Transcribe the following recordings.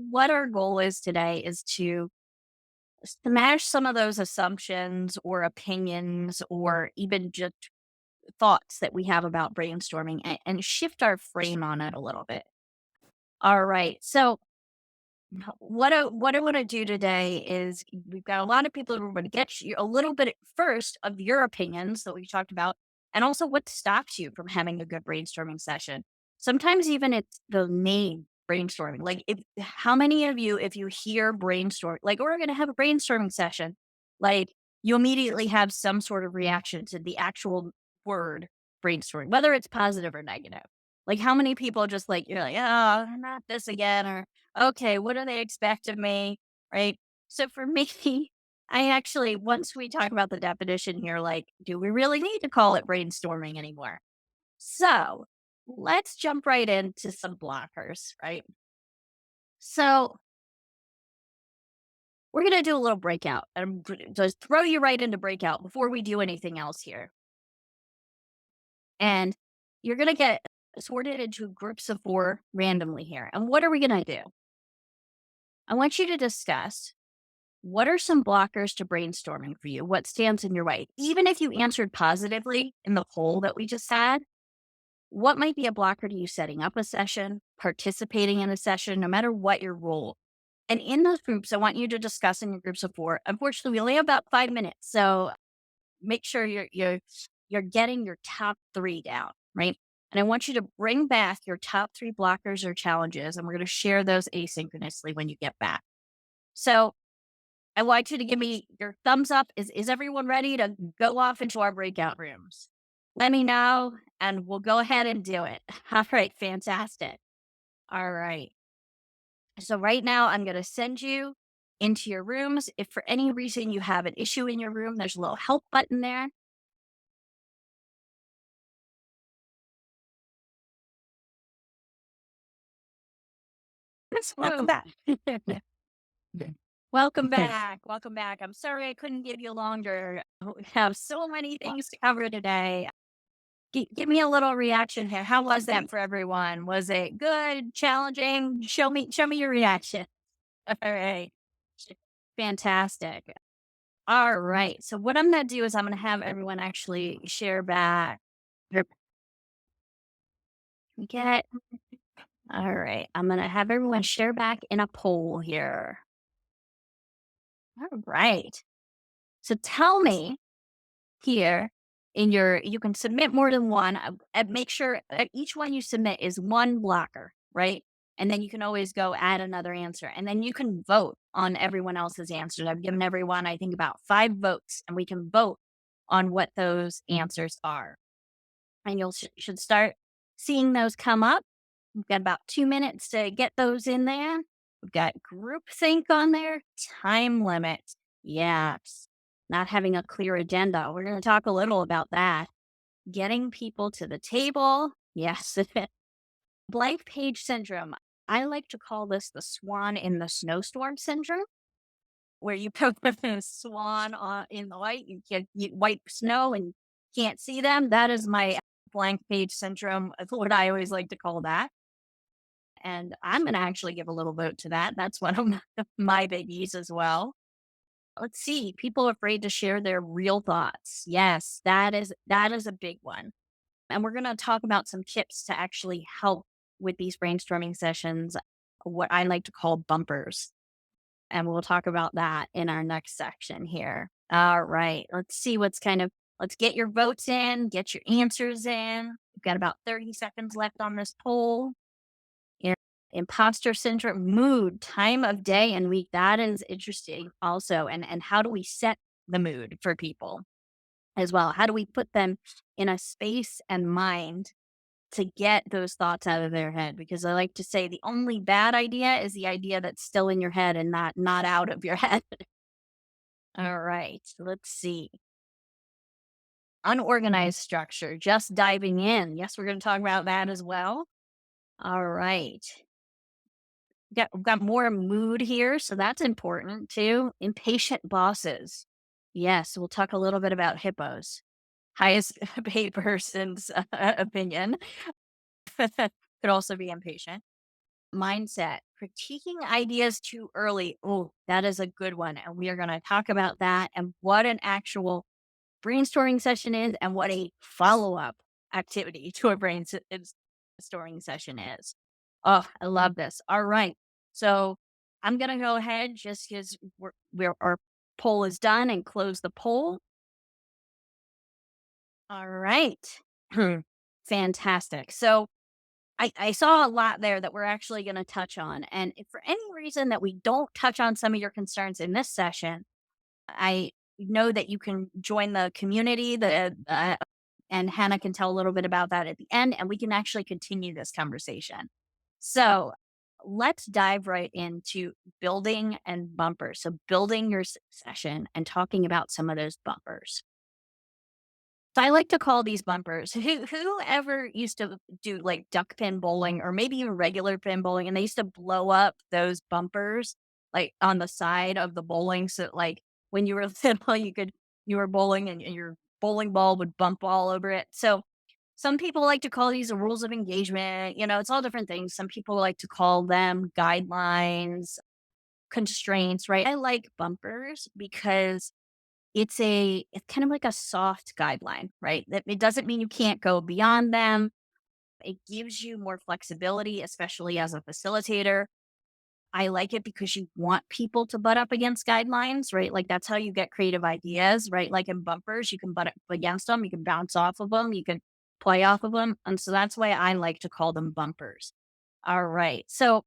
what our goal is today is to smash some of those assumptions or opinions or even just thoughts that we have about brainstorming and shift our frame on it a little bit. All right. So what I want to do today is we've got a lot of people who are going to get you a little bit first of your opinions that we talked about, and also what stops you from having a good brainstorming session. Sometimes even it's the name brainstorming. Like, if how many of you, if you hear brainstorm, like we're going to have a brainstorming session, like you immediately have some sort of reaction to the actual word brainstorming, whether it's positive or negative. Like, how many people just like you're like, oh, not this again, or okay, what do they expect of me? Right. So for me, I actually, once we talk about the definition here, like, do we really need to call it brainstorming anymore? So let's jump right into some blockers, right? So we're going to do a little breakout and just throw you right into breakout before we do anything else here. And you're going to get sorted into groups of four randomly here. And what are we going to do? I want you to discuss what are some blockers to brainstorming for you? What stands in your way? Even if you answered positively in the poll that we just had, what might be a blocker to you setting up a session, participating in a session, no matter what your role? And in those groups, I want you to discuss in your groups of four. Unfortunately, we only have about 5 minutes, so make sure you're getting your top three down, right? And I want you to bring back your top three blockers or challenges, and we're going to share those asynchronously when you get back. So I want you to give me your thumbs up. Is everyone ready to go off into our breakout rooms? Let me know and we'll go ahead and do it. All right, fantastic. All right. So right now I'm going to send you into your rooms. If for any reason you have an issue in your room, there's a little help button there. This Welcome room. back. Welcome Okay. back. Welcome back. I'm sorry I couldn't give you longer. We have so many things to cover today. Give me a little reaction here. How was that for everyone? Was it good, challenging? Show me your reaction. All right. Fantastic. All right. So what I'm gonna do is I'm gonna have everyone actually share back. Here we get all right. I'm gonna have everyone share back in a poll here. All right. So tell me here in your you can submit more than one. Make sure each one you submit is one blocker, right? And then you can always go add another answer. And then you can vote on everyone else's answers. I've given everyone, I think, about 5 votes, and we can vote on what those answers are. And you should start seeing those come up. We've got about 2 minutes to get those in there. We've got groupthink on there, time limit. Yes. Not having a clear agenda. We're going to talk a little about that. Getting people to the table. Yes. Blank page syndrome. I like to call this the swan in the snowstorm syndrome, where you put the swan in the white, you white snow and can't see them. That is my blank page syndrome. That's what I always like to call that. And I'm going to actually give a little vote to that. That's one of my biggies as well. Let's see. People afraid to share their real thoughts. Yes, that is a big one. And we're going to talk about some tips to actually help with these brainstorming sessions, what I like to call bumpers. And we'll talk about that in our next section here. All right. Let's see let's get your votes in, get your answers in. We've got about 30 seconds left on this poll. Yeah. Imposter syndrome, mood, time of day and week. That is interesting also. And how do we set the mood for people as well? How do we put them in a space and mind to get those thoughts out of their head? Because I like to say the only bad idea is the idea that's still in your head and not out of your head. All right. Let's see. Unorganized structure, just diving in. Yes, we're going to talk about that as well. All right. We've got more mood here, so that's important too. Impatient bosses. Yes, we'll talk a little bit about hippos. Highest paid person's opinion could also be impatient. mindset. Critiquing ideas too early. Oh, that is a good one. And we are going to talk about that and what an actual brainstorming session is and what a follow up activity to a brainstorming session is. Oh, I love this. All right. So I'm going to go ahead just because our poll is done and close the poll. All right. Fantastic. So I saw a lot there that we're actually going to touch on. And if for any reason that we don't touch on some of your concerns in this session, I know that you can join the community and Hannah can tell a little bit about that at the end, and we can actually continue this conversation. So let's dive right into building and bumpers. So building your session and talking about some of those bumpers. So I like to call these bumpers. Whoever used to do like duck pin bowling or maybe even regular pin bowling, and they used to blow up those bumpers like on the side of the bowling. So like when you were little, you were bowling and your bowling ball would bump all over it. So some people like to call these the rules of engagement. It's all different things. Some people like to call them guidelines, constraints, right? I like bumpers because it's kind of like a soft guideline, right? That it doesn't mean you can't go beyond them. It gives you more flexibility, especially as a facilitator. I like it because you want people to butt up against guidelines, right? Like that's how you get creative ideas, right? Like in bumpers, you can butt up against them, you can bounce off of them, you can play off of them. And so that's why I like to call them bumpers. All right. So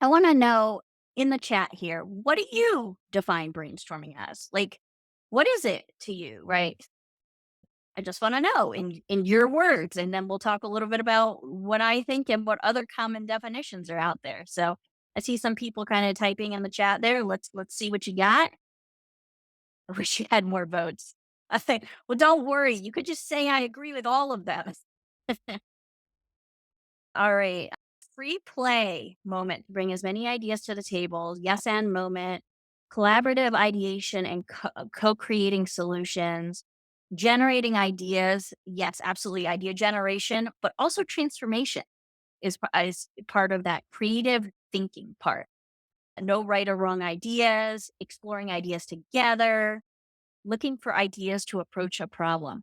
I want to know in the chat here, what do you define brainstorming as? Like, what is it to you, right? I just want to know in your words, and then we'll talk a little bit about what I think and what other common definitions are out there. So I see some people kind of typing in the chat there. Let's see what you got. I wish you had more votes. I think. Well, don't worry. You could just say I agree with all of them. All right. Free play moment. Bring as many ideas to the table. Yes and moment. Collaborative ideation and co creating solutions. Generating ideas. Yes, absolutely. Idea generation, but also transformation is part of that creative thinking part. No right or wrong ideas, exploring ideas together, looking for ideas to approach a problem.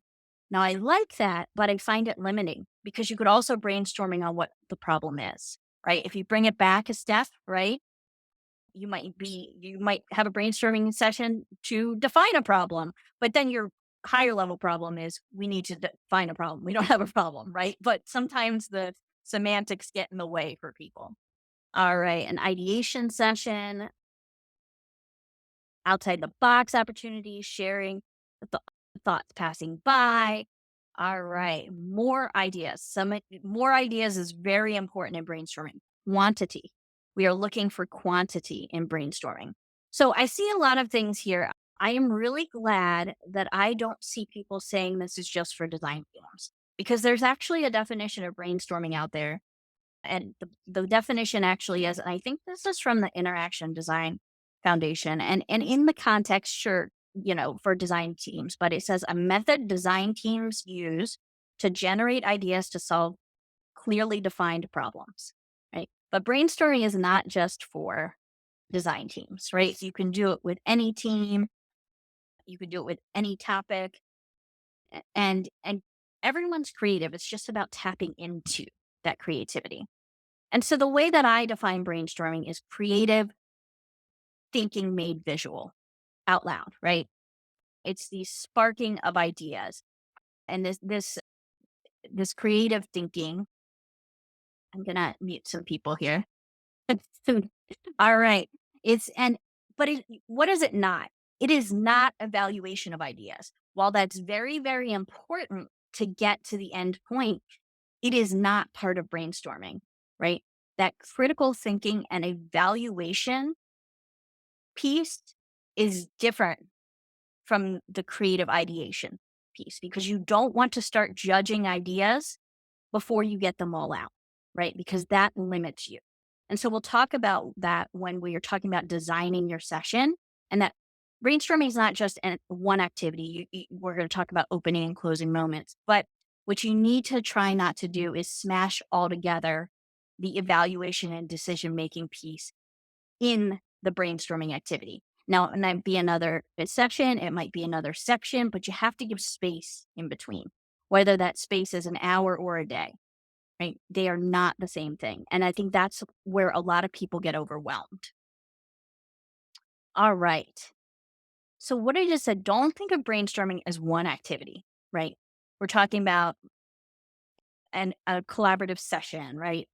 Now, I like that, but I find it limiting because you could also brainstorming on what the problem is, right? If you bring it back a step, right? You might have a brainstorming session to define a problem, but then your higher level problem is we need to define a problem. We don't have a problem, right? But sometimes the semantics get in the way for people. All right, an ideation session, outside the box opportunities, sharing the thoughts passing by. All right, more ideas. More ideas is very important in brainstorming. Quantity. We are looking for quantity in brainstorming. So I see a lot of things here. I am really glad that I don't see people saying this is just for design teams because there's actually a definition of brainstorming out there and the definition actually is, and I think this is from the Interaction Design Foundation, and in the context, sure, for design teams, but it says a method design teams use to generate ideas to solve clearly defined problems, right? But brainstorming is not just for design teams, right? So you can do it with any team, you can do it with any topic, and everyone's creative. It's just about tapping into that creativity. And so the way that I define brainstorming is creative thinking made visual out loud, right? It's the sparking of ideas. And this creative thinking, I'm gonna mute some people here. All right. It's and but what is it not? It is not evaluation of ideas. While that's very, very important to get to the end point, it is not part of brainstorming, right? That critical thinking and evaluation piece is different from the creative ideation piece because you don't want to start judging ideas before you get them all out, right? Because that limits you. And so we'll talk about that when we are talking about designing your session and that brainstorming is not just one activity. We're going to talk about opening and closing moments, but what you need to try not to do is smash all together the evaluation and decision making piece in the brainstorming activity. Now, it might be another session, it might be another section, but you have to give space in between, whether that space is an hour or a day, right? They are not the same thing. And I think that's where a lot of people get overwhelmed. All right. So, what I just said, don't think of brainstorming as one activity, right? We're talking about a collaborative session, right?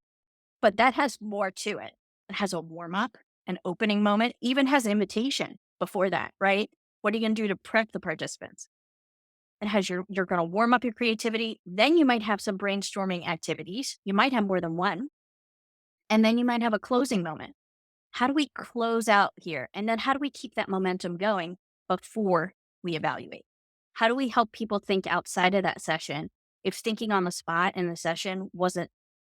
But that has more to it. It has a warm up, an opening moment, even has invitation before that, right? What are you going to do to prep the participants? It has you're going to warm up your creativity. Then you might have some brainstorming activities. You might have more than one. And then you might have a closing moment. How do we close out here? And then how do we keep that momentum going before we evaluate? How do we help people think outside of that session if thinking on the spot in the session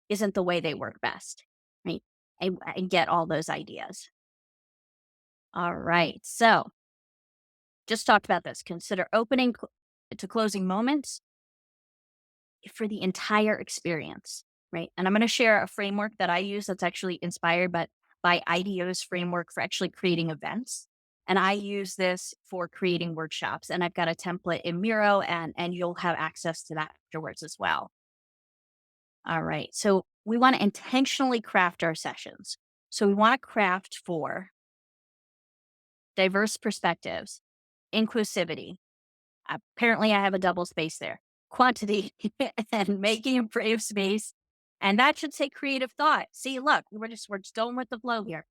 isn't the way they work best? Right. And get all those ideas. All right. So just talked about this. Consider to closing moments for the entire experience, right? And I'm going to share a framework that I use that's actually inspired by IDEO's framework for actually creating events. And I use this for creating workshops. And I've got a template in Miro, and you'll have access to that afterwards as well. All right. So we want to intentionally craft our sessions. So we want to craft for diverse perspectives, inclusivity. Apparently, I have a double space there. Quantity and making a brave space. And that should say creative thought. See, look, we're just going with the flow here.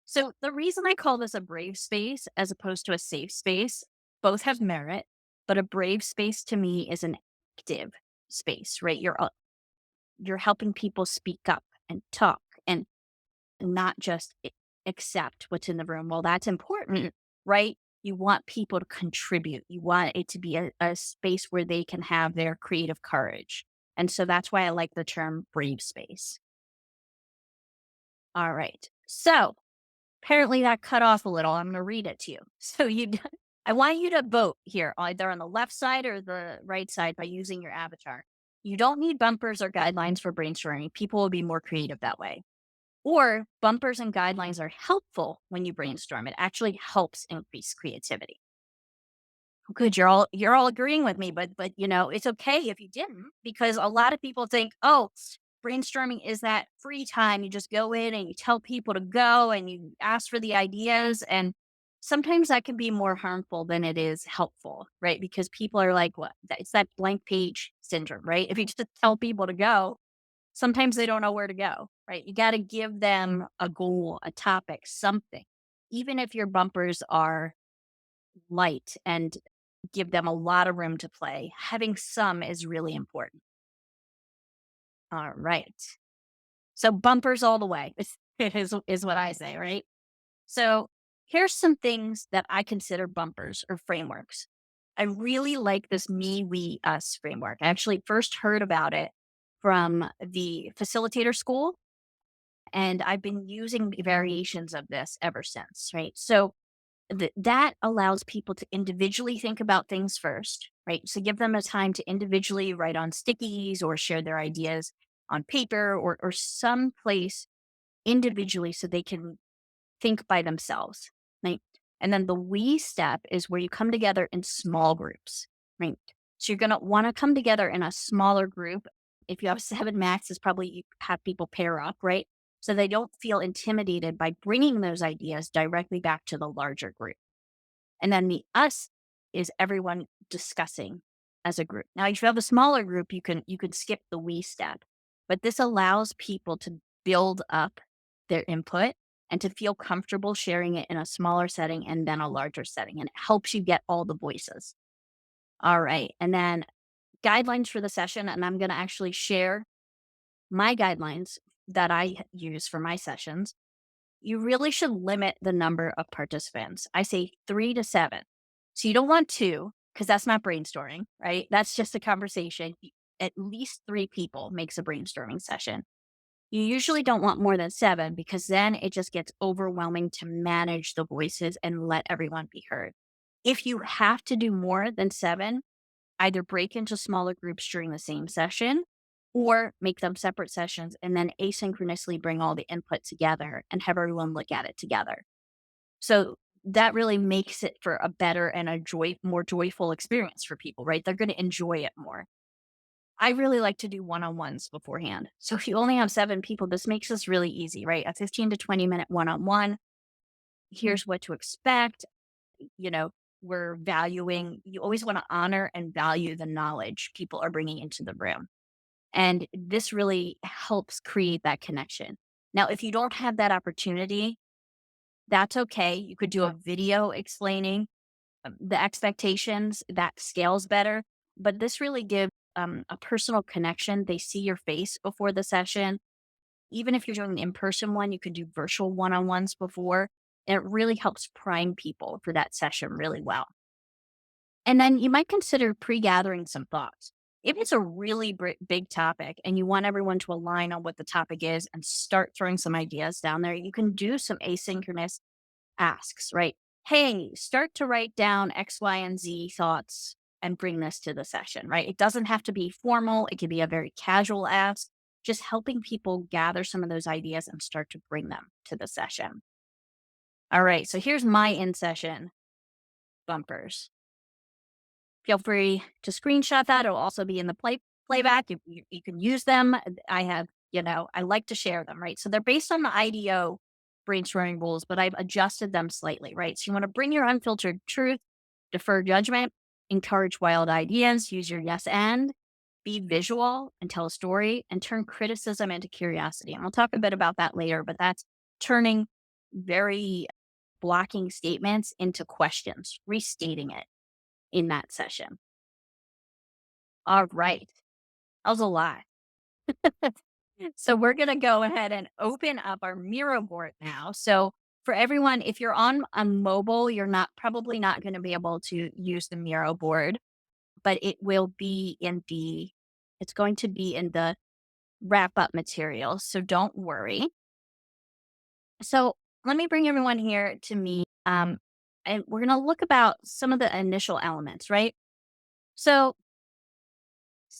So the reason I call this a brave space as opposed to a safe space, both have merit, but a brave space to me is an active space, right? You're helping people speak up and talk and not just accept what's in the room. Well, that's important, right? You want people to contribute. You want it to be a space where they can have their creative courage. And so that's why I like the term brave space. All right. So apparently that cut off a little. I'm going to read it to you. I want you to vote here, either on the left side or the right side by using your avatar. You don't need bumpers or guidelines for brainstorming. People will be more creative that way. Or bumpers and guidelines are helpful when you brainstorm. It actually helps increase creativity. Good, you're all agreeing with me, but it's okay if you didn't, because a lot of people think, oh, brainstorming is that free time. You just go in and you tell people to go and you ask for the ideas. And sometimes that can be more harmful than it is helpful, right? Because people are like, what? It's that blank page syndrome, right? If you just tell people to go, sometimes they don't know where to go, right? You got to give them a goal, a topic, something. Even if your bumpers are light and give them a lot of room to play, having some is really important. All right. So bumpers all the way is what I say, right? So here's some things that I consider bumpers or frameworks. I really like this me, we, us framework. I actually first heard about it from the facilitator school, and I've been using variations of this ever since, right? So that allows people to individually think about things first, right? So give them a time to individually write on stickies or share their ideas on paper or some place individually so they can think by themselves, right? And then the we step is where you come together in small groups, right? So you're going to want to come together in a smaller group. If you have seven max, is probably you have people pair up, right? So they don't feel intimidated by bringing those ideas directly back to the larger group. And then the us is everyone discussing as a group. Now, if you have a smaller group, you can skip the we step, but this allows people to build up their input and to feel comfortable sharing it in a smaller setting and then a larger setting. And it helps you get all the voices. All right. And then guidelines for the session. And I'm going to actually share my guidelines that I use for my sessions. You really should limit the number of participants. I say 3 to 7. So you don't want two, because that's not brainstorming, right? That's just a conversation. At least 3 people makes a brainstorming session. You usually don't want more than 7, because then it just gets overwhelming to manage the voices and let everyone be heard. If you have to do more than 7, either break into smaller groups during the same session or make them separate sessions and then asynchronously bring all the input together and have everyone look at it together. So that really makes it for a better and a more joyful experience for people, right? They're going to enjoy it more. I really like to do one-on-ones beforehand. So if you only have 7 people, this makes this really easy, right? A 15 to 20-minute one-on-one. Here's what to expect. You know, we're valuing, you always want to honor and value the knowledge people are bringing into the room. And this really helps create that connection. Now, if you don't have that opportunity, that's okay. You could do a video explaining the expectations that scales better, but this really gives a personal connection. They see your face before the session. Even if you're doing an in person one, you could do virtual one on ones before. And it really helps prime people for that session really well. And then you might consider pre gathering some thoughts. If it's a really big topic and you want everyone to align on what the topic is and start throwing some ideas down there, you can do some asynchronous asks, right? Hey, start to write down X, Y, and Z thoughts and bring this to the session, right? It doesn't have to be formal. It can be a very casual ask, just helping people gather some of those ideas and start to bring them to the session. All right. So here's my in session bumpers. Feel free to screenshot that. It'll also be in the playback. You can use them. I have, I like to share them, right? So they're based on the IDEO brainstorming rules, but I've adjusted them slightly, right? So you want to bring your unfiltered truth, defer judgment, encourage wild ideas, use your yes and, be visual and tell a story, and turn criticism into curiosity. And we'll talk a bit about that later, but that's turning very blocking statements into questions, restating it in that session. All right. That was a lot. So we're going to go ahead and open up our Miro board now. So for everyone, if you're on a mobile, you're not probably not going to be able to use the Miro board, but it's going to be in the wrap up material. So don't worry. So let me bring everyone here to me. And we're going to look about some of the initial elements, right? So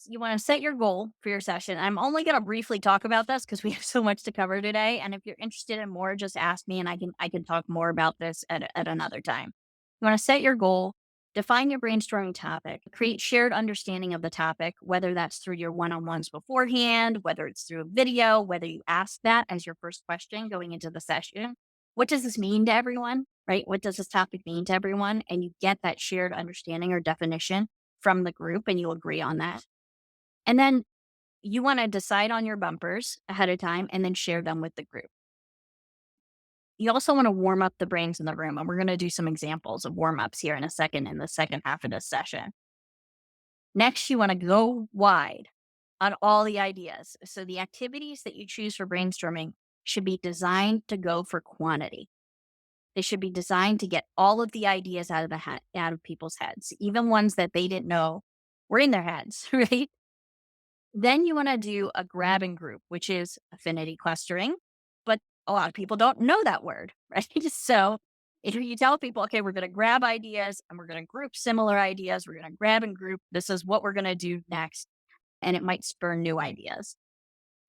you want to set your goal for your session. I'm only going to briefly talk about this because we have so much to cover today. And if you're interested in more, just ask me and I can talk more about this at another time. You want to set your goal, define your brainstorming topic, create shared understanding of the topic, whether that's through your one-on-ones beforehand, whether it's through a video, whether you ask that as your first question going into the session. What does this mean to everyone? Right? What does this topic mean to everyone? And you get that shared understanding or definition from the group and you agree on that. And then you want to decide on your bumpers ahead of time and then share them with the group. You also want to warm up the brains in the room. And we're going to do some examples of warm ups here in a second in the second half of this session. Next, you want to go wide on all the ideas. So the activities that you choose for brainstorming should be designed to go for quantity. They should be designed to get all of the ideas out of people's heads, even ones that they didn't know were in their heads, right? Then you wanna do a grabbing group, which is affinity clustering, but a lot of people don't know that word, right? So if you tell people, okay, we're gonna grab ideas and we're gonna group similar ideas, we're gonna grab and group, this is what we're gonna do next, and it might spur new ideas.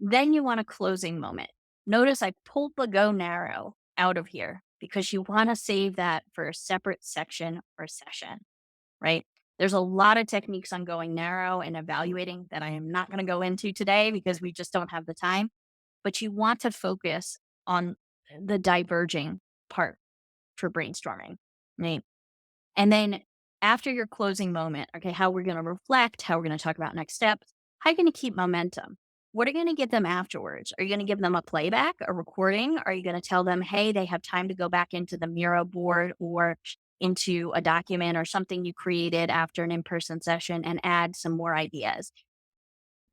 Then you want a closing moment. Notice I pulled the go narrow out of here because you wanna save that for a separate section or session, right? There's a lot of techniques on going narrow and evaluating that I am not going to go into today because we just don't have the time. But you want to focus on the diverging part for brainstorming, right? And then after your closing moment, okay, how we're going to reflect, how we're going to talk about next steps, how are you going to keep momentum? What are you going to give them afterwards? Are you going to give them a playback, a recording? Are you going to tell them, hey, they have time to go back into the Miro board or into a document or something you created after an in person session and add some more ideas,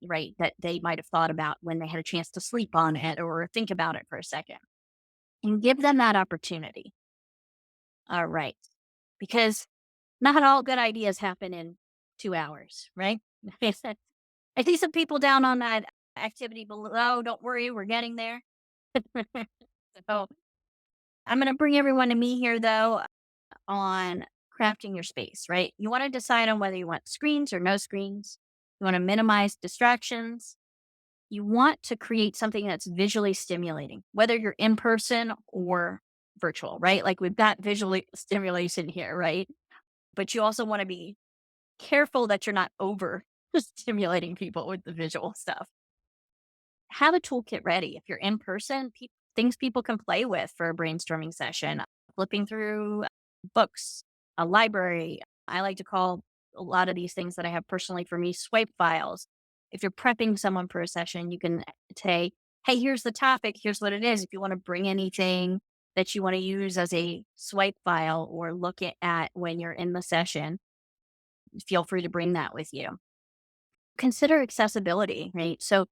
right? That they might have thought about when they had a chance to sleep on it or think about it for a second and give them that opportunity. All right. Because not all good ideas happen in 2 hours, right? I see some people down on that activity below. Don't worry, we're getting there. So I'm going to bring everyone to me here, though, on crafting your space, right? You want to decide on whether you want screens or no screens. You want to minimize distractions. you want to create something that's visually stimulating, whether you're in person or virtual, right? Like we've got visually stimulation here, right? But you also want to be careful that you're not over stimulating people with the visual stuff. Have a toolkit ready. If you're in person, things people can play with for a brainstorming session, flipping through books, a library. I like to call a lot of these things that I have personally for me swipe files. If you're prepping someone for a session, you can say, hey, here's the topic, here's what it is. If you want to bring anything that you want to use as a swipe file or look at when you're in the session, feel free to bring that with you. Consider accessibility, right? So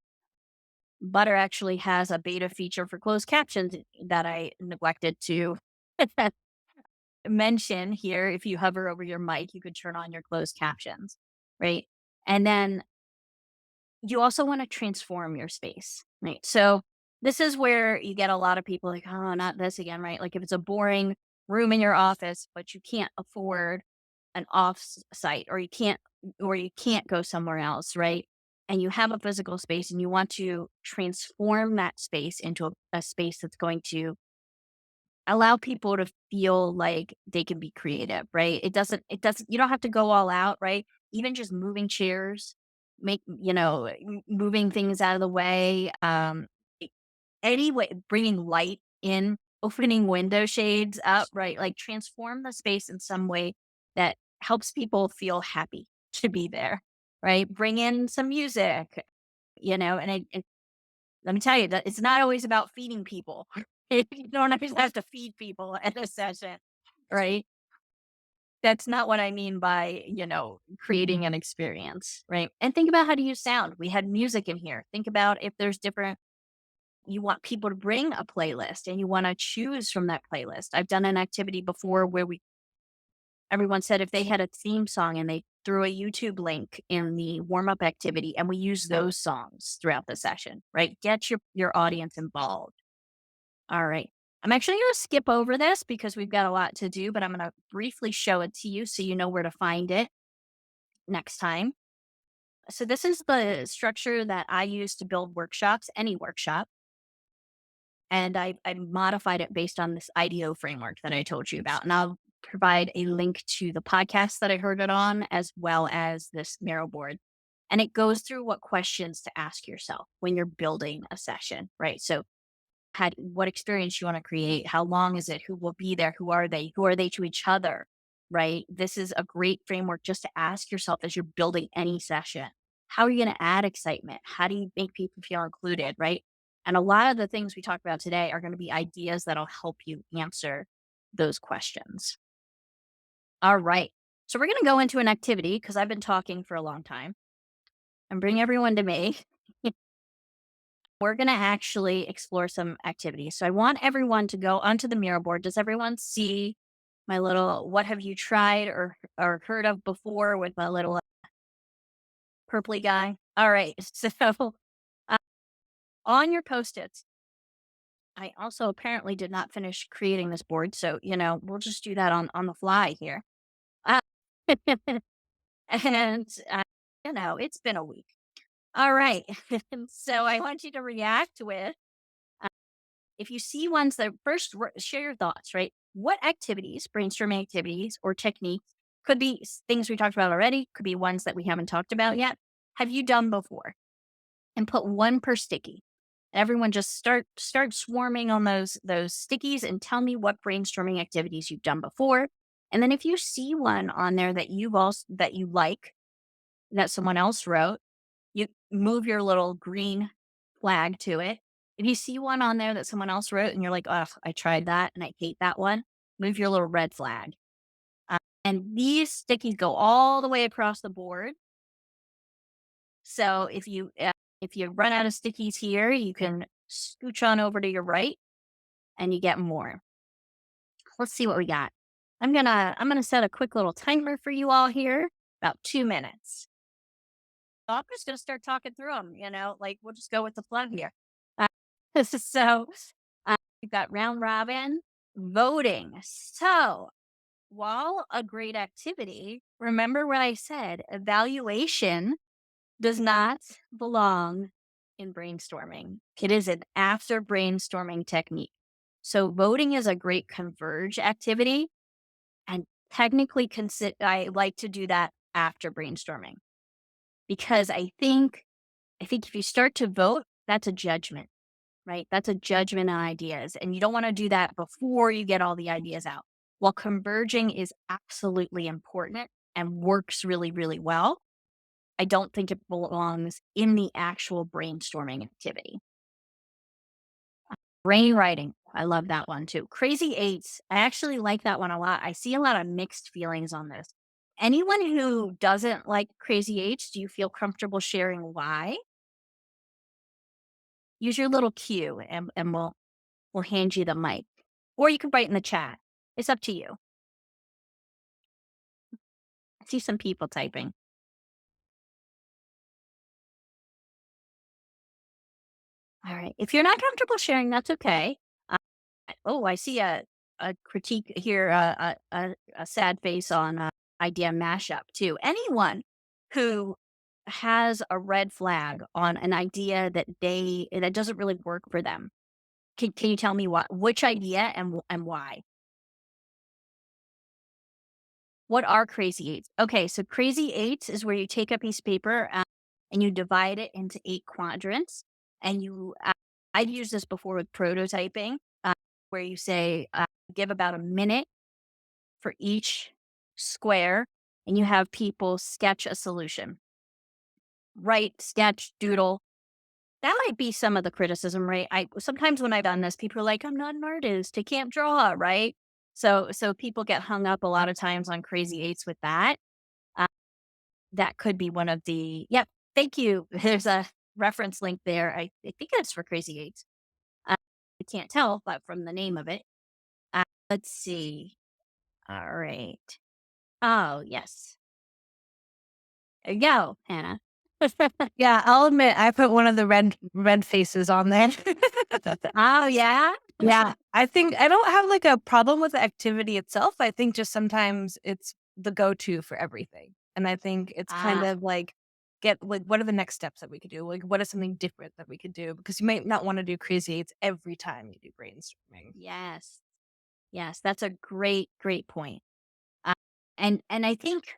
Butter actually has a beta feature for closed captions that I neglected to mention here. If you hover over your mic, you could turn on your closed captions, right? And then you also want to transform your space, right? So this is where you get a lot of people like, oh, not this again, right? Like if it's a boring room in your office, but you can't afford an off site or you can't go somewhere else, right? And you have a physical space and you want to transform that space into a space that's going to allow people to feel like they can be creative, right? It doesn't, you don't have to go all out, right? Even just moving chairs, moving things out of the way, a- any way, bringing light in, opening window shades up, right? Like transform the space in some way that helps people feel happy to be there, right? Bring in some music, and let me tell you that it's not always about feeding people. You don't always have to feed people at a session, right? That's not what I mean by, creating an experience, right? And think about how to use sound. We had music in here. Think about if there's different, you want people to bring a playlist and you want to choose from that playlist. I've done an activity before where everyone said if they had a theme song and they threw a YouTube link in the warm up activity and we use those songs throughout the session, right? Get your audience involved. All right. I'm actually going to skip over this because we've got a lot to do, but I'm going to briefly show it to you so you know where to find it next time. So, this is the structure that I use to build workshops, any workshop. And I modified it based on this IDEO framework that I told you about. And I'll provide a link to the podcast that I heard it on, as well as this Miro board. And it goes through what questions to ask yourself when you're building a session, right? So, what experience you want to create, how long is it, who will be there, who are they to each other, right? This is a great framework just to ask yourself as you're building any session, how are you going to add excitement, how do you make people feel included, right? And a lot of the things we talk about today are going to be ideas that'll help you answer those questions. All right, so we're going to go into an activity because I've been talking for a long time and bring everyone to me. We're going to actually explore some activities. So I want everyone to go onto the Miro board. Does everyone see my little what have you tried or heard of before with my little purpley guy? All right. So uh, on your post-its, I also apparently did not finish creating this board. So, we'll just do that on the fly here. Uh, and, it's been a week. All right. So I want you to react with if you see ones that first share your thoughts, right? What activities, brainstorming activities or techniques could be things we talked about already, could be ones that we haven't talked about yet. Have you done before? And put one per sticky. Everyone just start swarming on those stickies and tell me what brainstorming activities you've done before. And then if you see one on there that you like that someone else wrote, you move your little green flag to it. If you see one on there that someone else wrote and you're like, "Ugh, I tried that and I hate that one," move your little red flag. And these stickies go all the way across the board. So if you run out of stickies here, you can scooch on over to your right and you get more. Let's see what we got. I'm gonna set a quick little timer for you all here, about 2 minutes. So I'm just gonna start talking through them. Like we'll just go with the flow here. Uh, so we've got round robin voting. So while a great activity, remember what I said: evaluation does not belong in brainstorming. It is an after brainstorming technique. So voting is a great converge activity, and technically I like to do that after brainstorming because I think if you start to vote, that's a judgment, right? That's a judgment on ideas, and you don't want to do that before you get all the ideas out. While converging is absolutely important and works really, really well, I don't think it belongs in the actual brainstorming activity. Brainwriting, I love that one too. Crazy eights, I actually like that one a lot. I see a lot of mixed feelings on this. Anyone who doesn't like crazy eights, do you feel comfortable sharing why? Use your little cue and we'll hand you the mic. Or you can write in the chat. It's up to you. I see some people typing. All right. If you're not comfortable sharing, that's okay. Oh, I see a critique here, a sad face on idea mashup too. Anyone who has a red flag on an idea that doesn't really work for them, can you tell me which idea and why? What are crazy eights? Okay, so crazy eights is where you take a piece of paper and you divide it into 8 quadrants, and I've used this before with prototyping, where you say give about a minute for each square, and you have people sketch a solution. Write, sketch, doodle. That might be some of the criticism, right? I sometimes when I've done this, people are like, "I'm not an artist. I can't draw," right? So people get hung up a lot of times on crazy eights with that. Uh, that could be one of the yep. Thank you. There's a reference link there. I think it's for crazy eights. I can't tell, but from the name of it. Let's see. All right. Oh yes. There you go, Hannah. Yeah, I'll admit I put one of the red faces on there. Oh, yeah? Yeah, I think I don't have, like, a problem with the activity itself. I think just sometimes it's the go-to for everything, and I think it's kind Ah, of what are the next steps that we could do? Like, what is something different that we could do? Because you might not wanna do crazy eights every time you do brainstorming. yes. Yes, that's a great, great point. Uh, and I think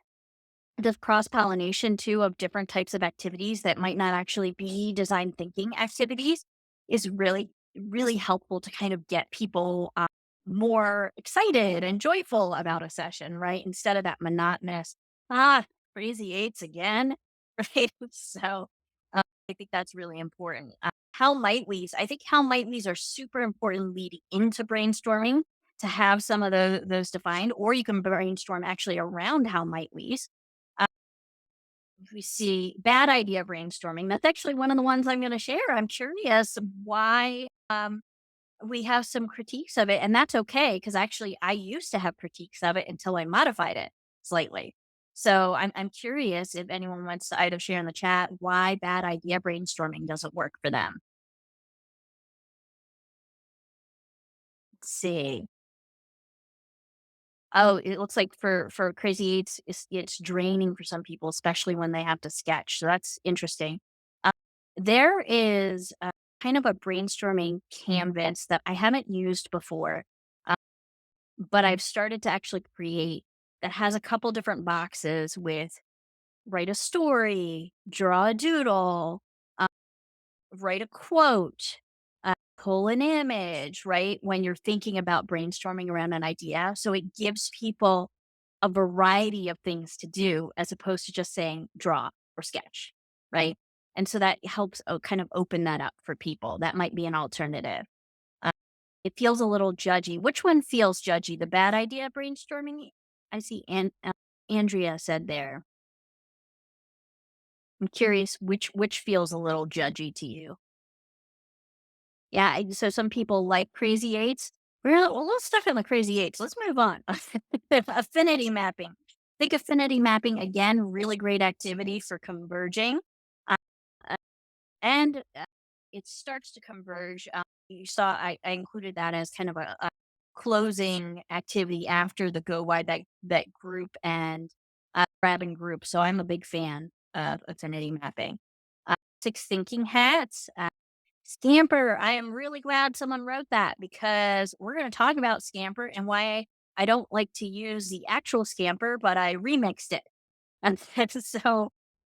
the cross-pollination too of different types of activities that might not actually be design thinking activities is really, really helpful to kind of get people, more excited and joyful about a session, right? Instead of that monotonous, "Ah, crazy eights again," right? So, I think that's really important. How might we's? I think how might we's are super important leading into brainstorming to have some of those defined, or you can brainstorm actually around how might we's. We see bad idea brainstorming. That's actually one of the ones I'm going to share. I'm curious why we have some critiques of it, and that's okay because actually I used to have critiques of it until I modified it slightly. So I'm curious if anyone wants to either share in the chat why bad idea brainstorming doesn't work for them. Let's see. Oh, it looks like for Crazy Eights, it's draining for some people, especially when they have to sketch. So that's interesting. Uh, there is kind of a brainstorming canvas that I haven't used before, uh, but I've started to actually create that has a couple different boxes with write a story, draw a doodle, write a quote, pull an image, right? When you're thinking about brainstorming around an idea. So it gives people a variety of things to do as opposed to just saying draw or sketch, right? And so that helps kind of open that up for people. That might be an alternative. Uh, it feels a little judgy. Which one feels judgy? The bad idea brainstorming? I see Andrea said there. I'm curious which feels a little judgy to you. Yeah, so some people like crazy eights. We're a little stuck on the crazy eights. Let's move on. Affinity mapping. Think affinity mapping again, really great activity for converging. Uh, uh, and it starts to converge. You saw I included that as kind of a closing activity after the go wide that group and grab and group. So I'm a big fan of affinity mapping. six thinking hats. Scamper. I am really glad someone wrote that because we're going to talk about Scamper and why I don't like to use the actual Scamper, but I remixed it. And so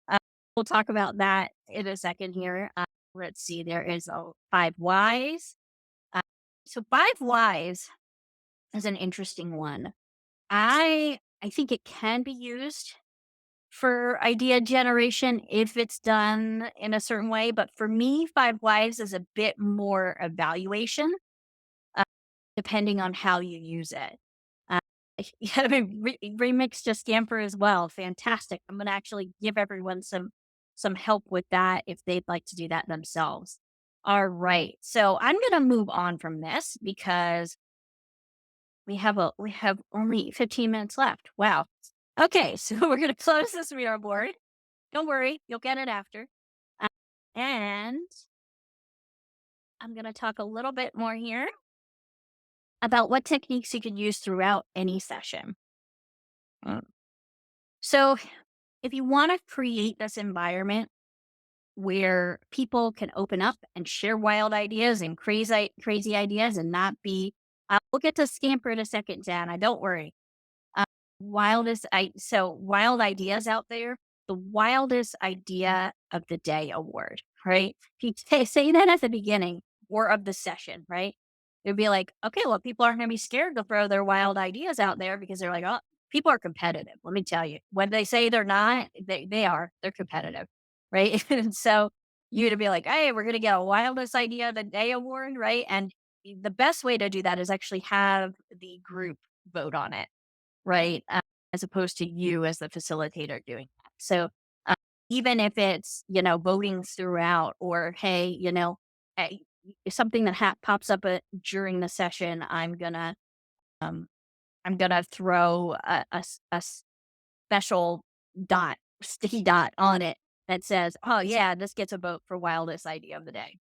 uh, we'll talk about that in a second here. Let's see. There is five whys. Uh, so five whys is an interesting one. I think it can be used for idea generation if it's done in a certain way, but for me, five whys is a bit more evaluation, uh, depending on how you use it. Uh, yeah, I mean, remix to Scamper as well. Fantastic. I'm gonna actually give everyone some help with that if they'd like to do that themselves. All right. So I'm gonna move on from this because we have only 15 minutes left. Wow. Okay, so we're gonna close this reader board. Don't worry, you'll get it after. Uh, and I'm gonna talk a little bit more here about what techniques you can use throughout any session. Mm. So, if you want to create this environment where people can open up and share wild ideas and crazy ideas and not be, we'll get to Scamper in a second, Dana. Don't worry. Uh, wild ideas out there, the wildest idea of the day award, right? If you say that at the beginning or of the session, right? It'd be like, okay, well, people aren't going to be scared to throw their wild ideas out there because they're like, oh, people are competitive. Let me tell you, when they say they're not, they are. They're competitive, right? And so you to be like, hey, we're going to get a wildest idea of the day award, right? And the best way to do that is actually have the group vote on it, right? As opposed to you as the facilitator doing that. So uh, even if it's, voting throughout or, hey, eh, something that pops up during the session, um, I'm gonna throw a special sticky dot on it that says, oh yeah, this gets a vote for wildest idea of the day.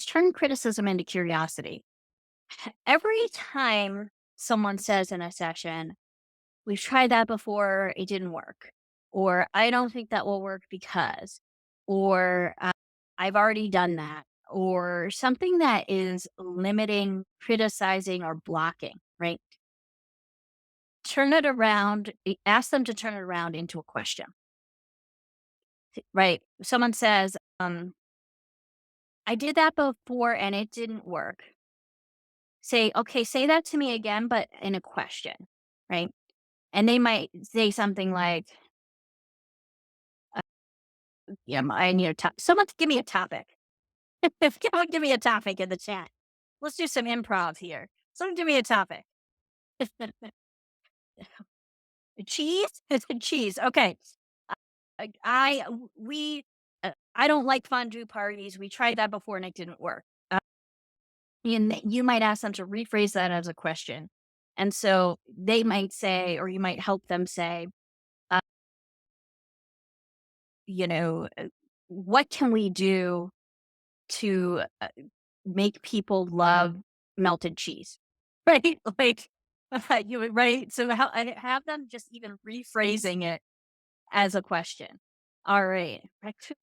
Turn criticism into curiosity. Every time someone says in a session, we've tried that before, it didn't work. Or I don't think that will work because, or I've already done that, or something that is limiting, criticizing, or blocking, right? Turn it around, ask them to turn it around into a question, right? Someone says, I did that before and it didn't work. Say, okay, say that to me again, but in a question, right? And they might say something like, yeah, I need a someone give me a topic. Someone give me a topic in the chat. Let's do some improv here. Someone give me a topic. Cheese? Cheese. Okay. We, I don't like fondue parties. We tried that before and it didn't work. And you might ask them to rephrase that as a question. And so they might say, or you might help them say, uh, you know, what can we do to make people love melted cheese, right? Like, right? So I have them just even rephrasing it as a question. All right,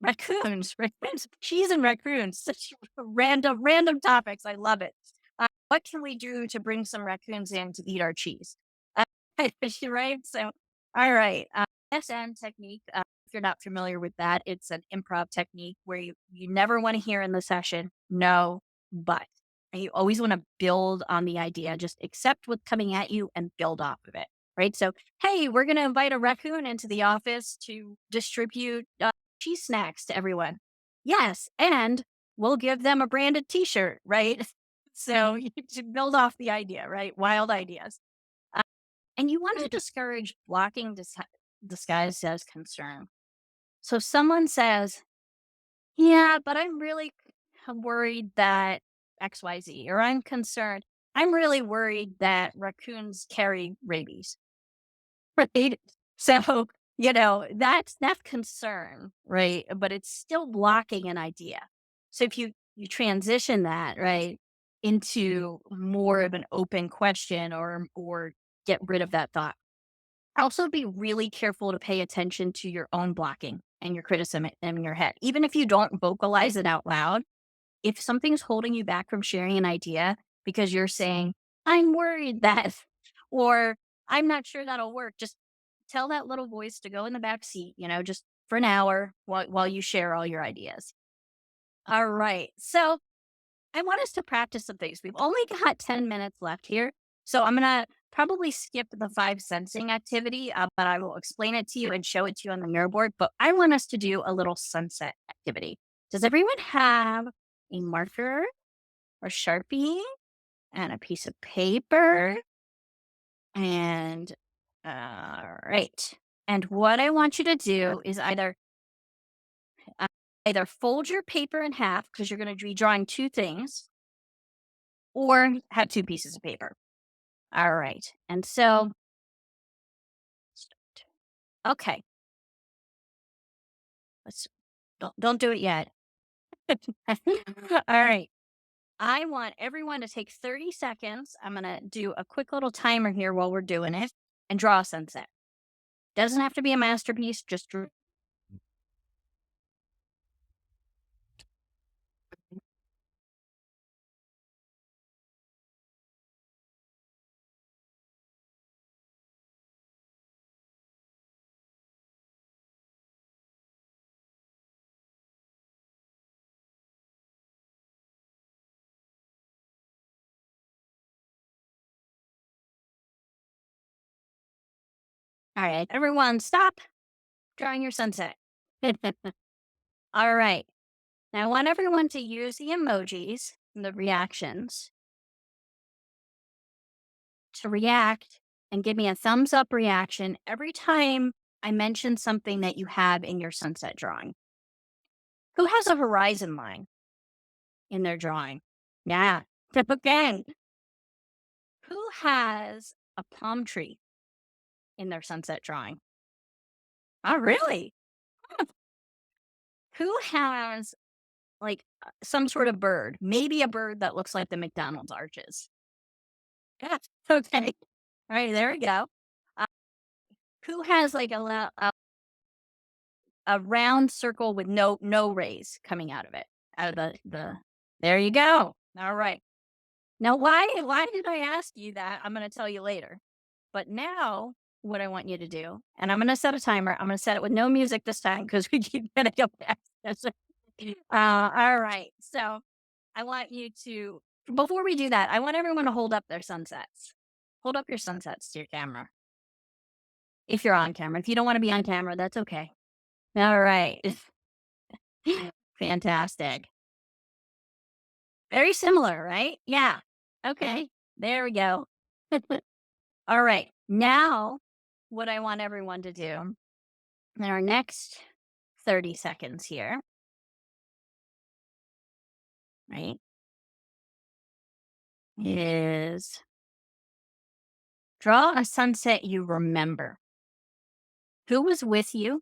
raccoons, cheese and raccoons, such random topics. I love it. What can we do to bring some raccoons in to eat our cheese? Uh, right? So, all right. SN technique. If you're not familiar with that, it's an improv technique where you never want to hear in the session, no, but. And you always want to build on the idea, just accept what's coming at you and build off of it. Right. So, hey, we're going to invite a raccoon into the office to distribute cheese snacks to everyone. Yes. And we'll give them a branded t shirt. Right. So you should build off the idea, right? Wild ideas. Uh, and you want to discourage blocking disguised as concern. So if someone says, yeah, but I'm really worried that XYZ, or I'm concerned, I'm really worried that raccoons carry rabies. Right? So, that's concern, right? But it's still blocking an idea. So if you transition that, right, into more of an open question or get rid of that thought. Also be really careful to pay attention to your own blocking and your criticism in your head. Even if you don't vocalize it out loud, if something's holding you back from sharing an idea because you're saying, I'm worried that, or I'm not sure that'll work, just tell that little voice to go in the back seat, just for an hour while you share all your ideas. All right. So I want us to practice some things. We've only got 10 minutes left here. So I'm going to probably skip the five sensing activity, but I will explain it to you and show it to you on the mirror board. But I want us to do a little sunset activity. Does everyone have a marker or Sharpie and a piece of paper? And all right. And what I want you to do is uh, either fold your paper in half because you're going to be drawing two things, or have two pieces of paper. All right. And so, okay, let's don't do it yet. All right. I want everyone to take 30 seconds. I'm going to do a quick little timer here while we're doing it and draw a sunset. Doesn't have to be a masterpiece, just all right. Everyone stop drawing your sunset. All right. Now I want everyone to use the emojis and the reactions to react and give me a thumbs up reaction every time I mention something that you have in your sunset drawing. Who has a horizon line in their drawing? Yeah. Okay. Who has a palm tree in their sunset drawing? Oh, really? Who has like some sort of bird? Maybe a bird that looks like the McDonald's arches. Yeah. Okay. All right. There we go. Uh, who has like a round circle with no rays coming out of it? Out of the There you go. All right. Now why did I ask you that? I'm gonna tell you later. But now what I want you to do, and I'm gonna set a timer. I'm gonna set it with no music this time because we keep getting up past this. All right. So I want you to before we do that, I want everyone to hold up their sunsets. Hold up your sunsets to your camera. If you're on camera. If you don't want to be on camera, that's okay. All right. Fantastic. Very similar, right? Yeah. Okay. There we go. All right. Now, what I want everyone to do in our next 30 seconds here, right, is draw a sunset you remember. Who was with you?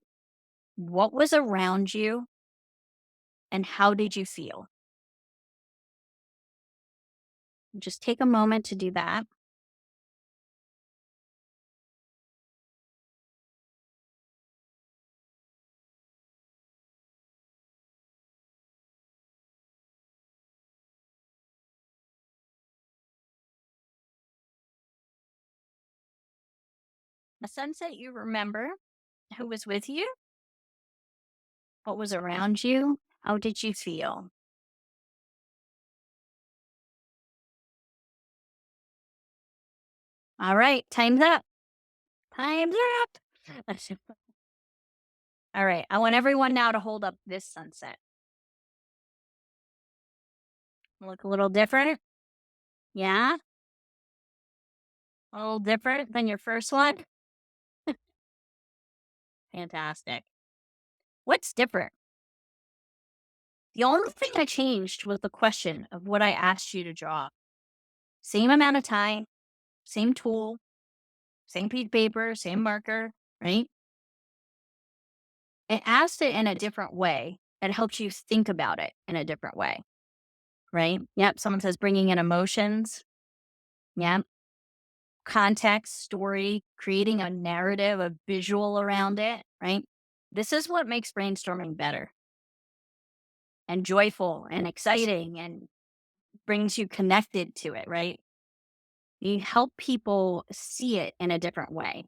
What was around you? And how did you feel? Just take a moment to do that. A sunset you remember. Who was with you? What was around you? How did you feel? All right, time's up. Time's up. All right, I want everyone now to hold up this sunset. Look a little different. Yeah, a little different than your first one. Fantastic. What's different? The only thing I changed was the question of what I asked you to draw. Same amount of time, same tool, same piece of paper, same marker, right? It asked it in a different way. It helps you think about it in a different way, right? Yep. Someone says bringing in emotions. Yep. Context, story, creating a narrative, a visual around it, right? This is what makes brainstorming better and joyful and exciting and brings you connected to it, right? You help people see it in a different way,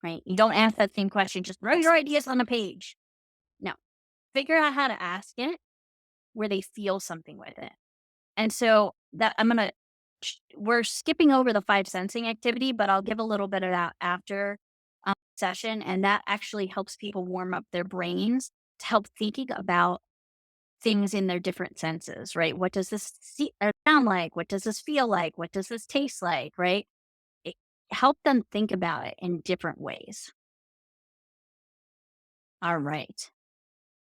right? You don't ask that same question, just throw your ideas on a page. No, figure out how to ask it where they feel something with it. And so that we're skipping over the five sensing activity, but I'll give a little bit of that after session. And that actually helps people warm up their brains to help thinking about things in their different senses, right? What does this sound like? What does this feel like? What does this taste like? Right? It, help them think about it in different ways. All right.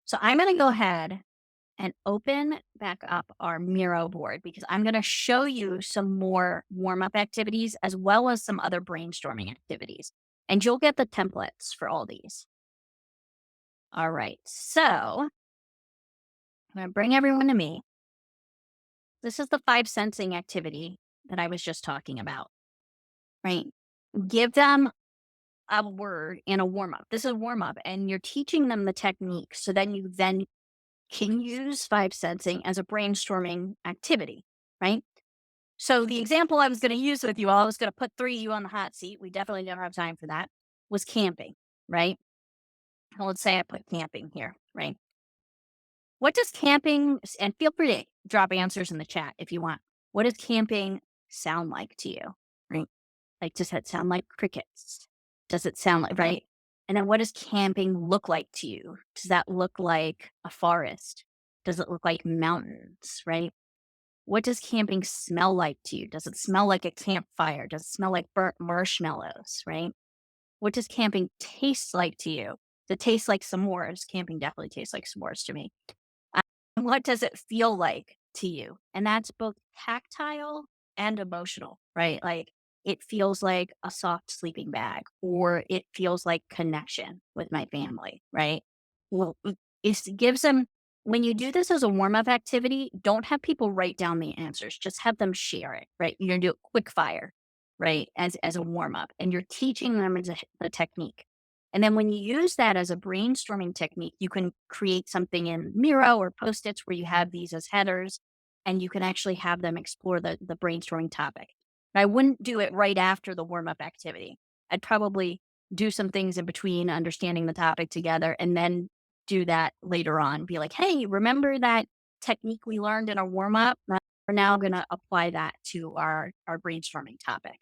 So I'm going to go ahead and open back up our Miro board because I'm going to show you some more warm up activities as well as some other brainstorming activities. And you'll get the templates for all these. All right. So I'm going to bring everyone to me. This is the five sensing activity that I was just talking about, right? Give them a word in a warm up. This is warm up, and you're teaching them the technique. So then you then can use five sensing as a brainstorming activity, right? So the example I was going to use with you all, I was going to put three of you on the hot seat. We definitely don't have time for that. Was camping, right? Well, let's say I put camping here, right? What does camping, and feel free to drop answers in the chat if you want. What does camping sound like to you, right? Like, does that sound like crickets? Does it sound like, right? And then what does camping look like to you? Does that look like a forest? Does it look like mountains, right? What does camping smell like to you? Does it smell like a campfire? Does it smell like burnt marshmallows, right? What does camping taste like to you? Does it taste like s'mores? Camping definitely tastes like s'mores to me. Uh, what does it feel like to you? And that's both tactile and emotional, right? Like it feels like a soft sleeping bag, or it feels like connection with my family, right? Well, it gives them, when you do this as a warm up activity, don't have people write down the answers, just have them share it, right? You're going to do it quick fire, right? As a warm up, and you're teaching them the technique. And then when you use that as a brainstorming technique, you can create something in Miro or Post-its where you have these as headers, and you can actually have them explore the brainstorming topic. I wouldn't do it right after the warm-up activity. I'd probably do some things in between understanding the topic together and then do that later on. Be like, "Hey, remember that technique we learned in our warm-up? We're now gonna apply that to our brainstorming topic."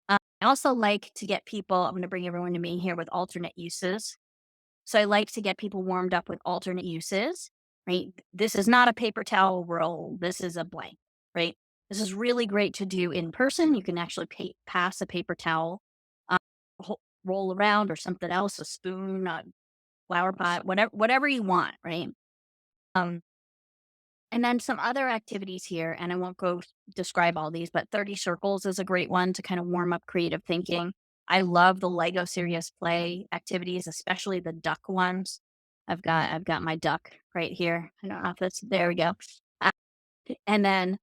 I also like to get people, I'm gonna bring everyone to me here with alternate uses. So I like to get people warmed up with alternate uses, right? This is not a paper towel roll. This is a blank, right? This is really great to do in person. You can actually pass a paper towel, uh, roll around or something else, a spoon, a flower pot, whatever you want, right? Um, and then some other activities here, and I won't go describe all these, but 30 circles is a great one to kind of warm up creative thinking. I love the Lego serious play activities, especially the duck ones. I've got my duck right here. I don't know if that's there we go. Uh, and then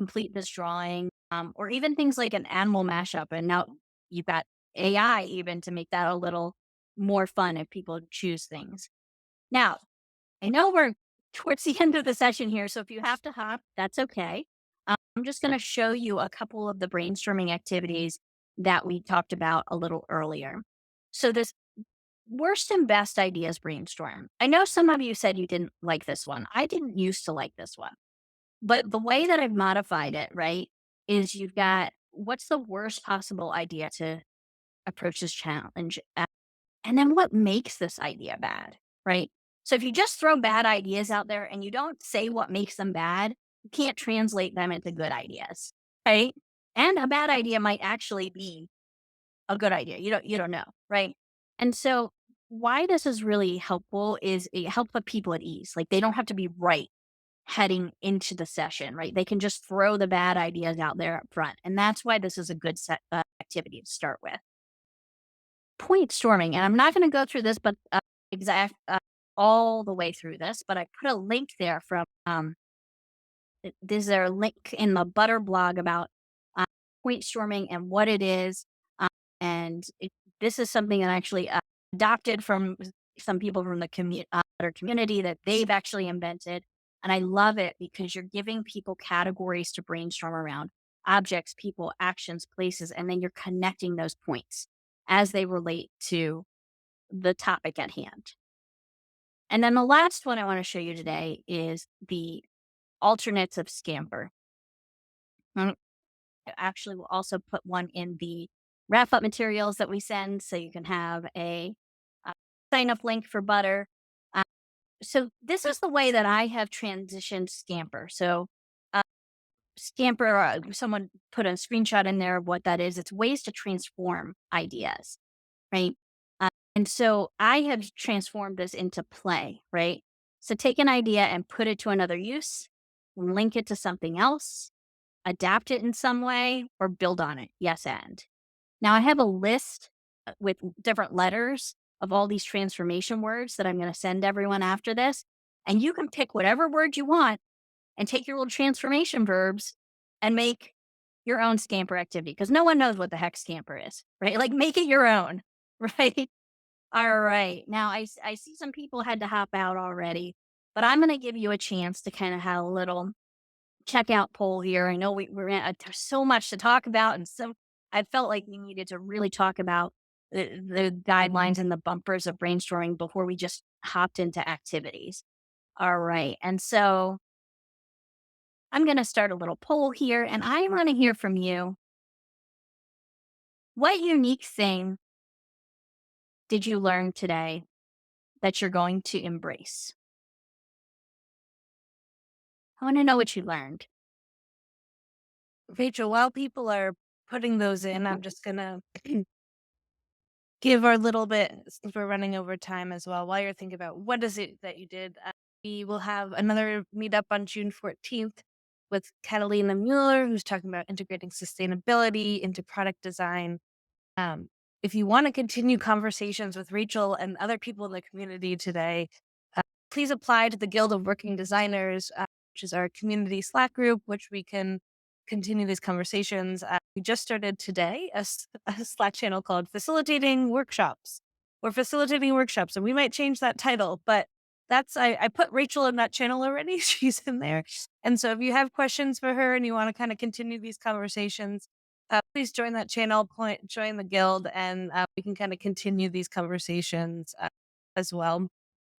complete this drawing, or even things like an animal mashup. And now you've got AI even to make that a little more fun if people choose things. Now, I know we're towards the end of the session here, so if you have to hop, that's okay. I'm just going to show you a couple of the brainstorming activities that we talked about a little earlier. So, this worst and best ideas brainstorm. I know some of you said you didn't like this one. I didn't used to like this one, but the way that I've modified it, right, is you've got what's the worst possible idea to approach this challenge and then what makes this idea bad, right? So if you just throw bad ideas out there and you don't say what makes them bad, you can't translate them into good ideas, right? And a bad idea might actually be a good idea. You don't know, right? And so why this is really helpful is it helps put people at ease. Like they don't have to be right heading into the session, right? They can just throw the bad ideas out there up front. And that's why this is a good activity to start with. Point storming, and I'm not gonna go through this, but, exact all the way through this, but I put a link there from, there's a link in the Butter blog about, uh, point storming and what it is, and this is something that actually, adopted from some people from the community that they've actually invented. And I love it because you're giving people categories to brainstorm around: objects, people, actions, places, and then you're connecting those points as they relate to the topic at hand. And then the last one I want to show you today is the alternates of Scamper. Mm, Actually, we'll also put one in the wrap up materials that we send so you can have a sign up link for Butter. Uh, so, this is the way that I have transitioned Scamper. So, uh, Scamper, someone put a screenshot in there of what that is. It's ways to transform ideas, right? And so I have transformed this into play, right? So take an idea and put it to another use, link it to something else, adapt it in some way, or build on it. Yes, and. Now I have a list with different letters of all these transformation words that I'm going to send everyone after this. And you can pick whatever word you want and take your little transformation verbs and make your own scamper activity because no one knows what the heck scamper is, right? Like make it your own, right? All right. Now I see some people had to hop out already, but I'm going to give you a chance to kind of have a little checkout poll here. I know we're in, there's so much to talk about, and so I felt like we needed to really talk about the guidelines and the bumpers of brainstorming before we just hopped into activities. All right. And so I'm going to start a little poll here, and I want to hear from you. What unique thing did you learn today that you're going to embrace? I want to know what you learned. Rachel, while people are putting those in, I'm just gonna give our little bit since we're running over time as well. While you're thinking about what is it that you did, we will have another meetup on June 14th with Catalina Mueller, who's talking about integrating sustainability into product design. Um, if you want to continue conversations with Rachel and other people in the community today, please apply to the Guild of Working Designers, which is our community Slack group, which we can continue these conversations. We just started today a Slack channel called Facilitating Workshops. We're facilitating workshops, and we might change that title, but I put Rachel in that channel already. She's in there. And so if you have questions for her and you want to kind of continue these conversations, please join that channel, join the guild, and we can kind of continue these conversations as well.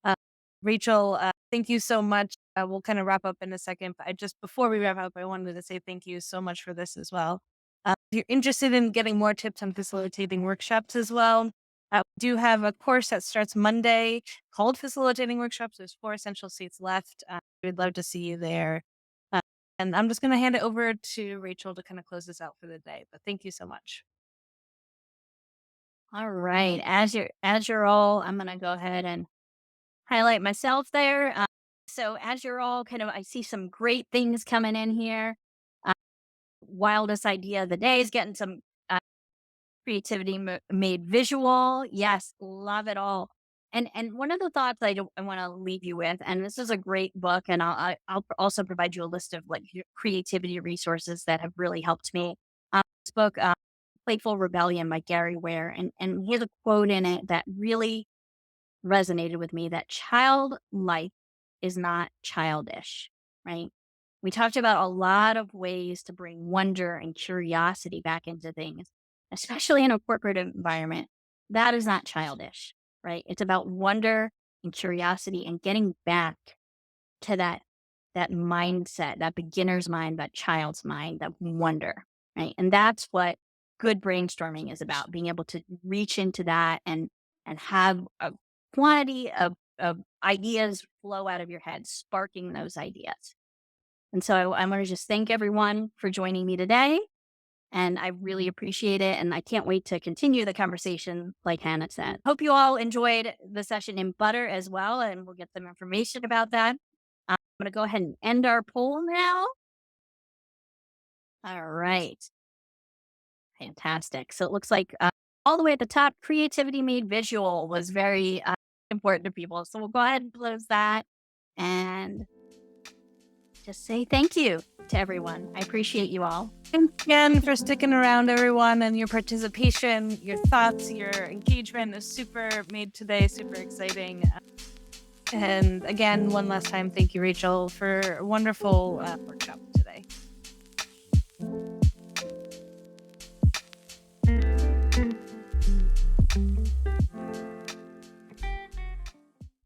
Uh, Rachel, thank you so much. We'll kind of wrap up in a second, but before we wrap up, I wanted to say thank you so much for this as well. If you're interested in getting more tips on facilitating workshops as well, we do have a course that starts Monday called Facilitating Workshops. There's 4 essential seats left. We'd love to see you there. Uh, and I'm just going to hand it over to Rachel to kind of close this out for the day. But thank you so much. All right. As you're all, I'm gonna go ahead and highlight myself there. So as you're all kind of, I see some great things coming in here. Uh, Wildest idea of the day is getting some creativity made visual. Yes, love it all. And one of the thoughts I want to leave you with, and this is a great book, and I'll also provide you a list of like creativity resources that have really helped me. This book, Playful Rebellion by Gary Ware, and he has a quote in it that really resonated with me, that child life is not childish, right? We talked about a lot of ways to bring wonder and curiosity back into things, especially in a corporate environment. That is not childish, right? It's about wonder and curiosity and getting back to that mindset, that beginner's mind, that child's mind, that wonder, right? And that's what good brainstorming is about, being able to reach into that and have a quantity of ideas flow out of your head, sparking those ideas. And so I want to just thank everyone for joining me today. And I really appreciate it. And I can't wait to continue the conversation, like Hannah said. Hope you all enjoyed the session in Butter as well. And we'll get some information about that. I'm going to go ahead and end our poll now. All right. Fantastic. So it looks like all the way at the top, creativity made visual was very important to people. So we'll go ahead and close that and just say thank you to everyone. I appreciate you all. Thanks again for sticking around, everyone, and your participation, your thoughts, your engagement is super made today, super exciting. And again, one last time, thank you, Rachel, for a wonderful workshop.